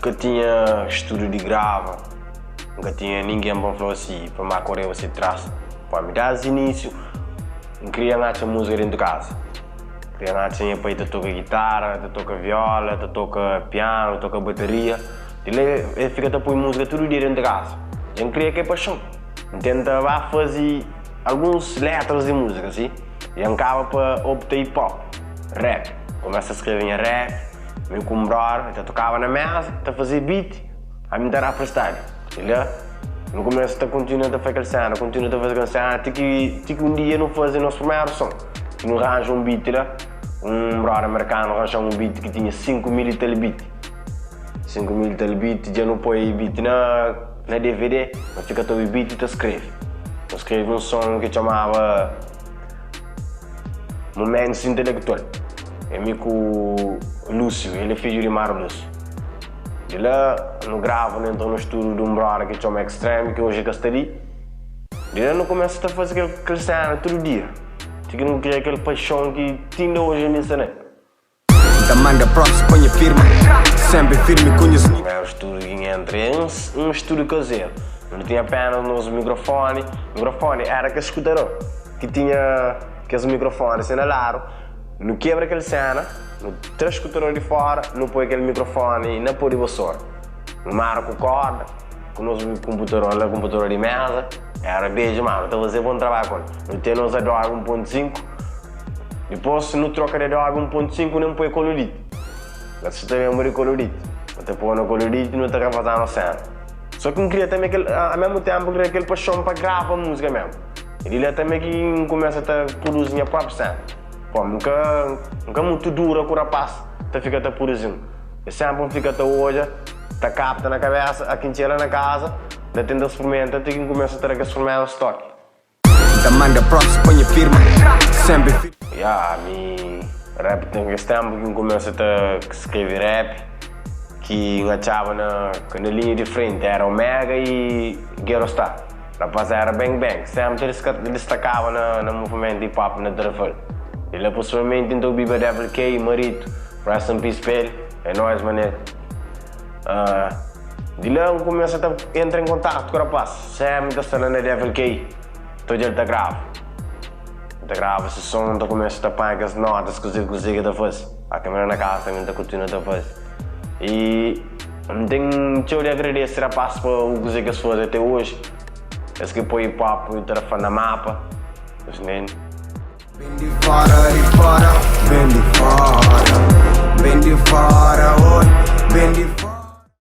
Nunca tinha estúdio de grava, nunca tinha ninguém para falar assim, para me acorrer você traço. Para me dar início, não queria nada de música dentro de casa. Queria nada de para ir tocar guitarra, tocar viola, tocar piano, tocar bateria. Ele fica a pôr música todo dia dentro de casa. Eu não queria que é paixão. Tentava fazer algumas letras de música, assim. E acaba para optar hip hop, rap. Começa a escrever em rap, meio com o brother, eu tocava na mesa, a fazer beat, a me dar a freestyle. No começo eu continuo a fazer aquela cena, continuo a fazer aquela cena, até que um dia não fazer o nosso primeiro som. Que não arranja um beat lá, um brother americano arranja um beat que tinha 5.000 e tal beat. 5.000 e tal beat, já não põe beat na DVD, mas fica todo o beat e tu escreve. Eu escrevi um som que chamava Momentos Intelectual. É meio com o Lúcio, ele é filho de Mário Lúcio. De lá, eu gravo dentro no estúdio de um brother que chama Extreme, que hoje é Castari. De lá, eu começo a fazer aquele cena todo dia. Porque não queria aquela paixão que tinha hoje nessa net. Da manda props, põe firme, sempre firme, conheço. Era o estúdio que entrei, um estúdio caseiro. Não tinha apenas nos microfones. O microfone era aquele escutador que tinha aqueles microfones assinalados. Não quebra aquela cena, não tira o escutador de fora, não põe aquele microfone na pôr de vassoura. Não marca corda, com o nosso computador de mesa. Era beijo, mano, então você bom trabalho com ele. Não tem nos Adobe 1.5. Depois, se não troca de Adobe 1.5, não põe colorite. Você também põe colorite. Você põe no colorite e não está fazendo a cena. Só que não queria também, ao mesmo tempo, queria aquele paixão para gravar a música mesmo. Ele também que começa a produzir a própria cena. Pô, nunca muito dura com o rapaz, fica produzindo. E sempre fica hoje, capta na cabeça, aqui chega na casa, tenta experimentar, até que começa a ter que experimentar o estoque. Da manda props, põe firme, sempre firme. Rap tem esse tempo que começa a escrever rap, que achava na linha de frente era Omega e Ghetto Star. Rapaz era Bang Bang, sempre ele destacava no movimento hip hop na Travel. Ele possivelmente tentou beber Devil K, Marito, Rest in Peace Pele, é nóis, mané. De lá eu começo a entrar em contato com o rapaz, sempre está na Devil K, todo ele está grave. Está grave esse som, então começa a apanhar as notas que você consegue fazer. A câmera na casa também está continuando a fazer. E tenho de agradecer a rapaz por o que você faz até hoje. Esse que põe hip hop e o telefone na mapa. Vem de fora,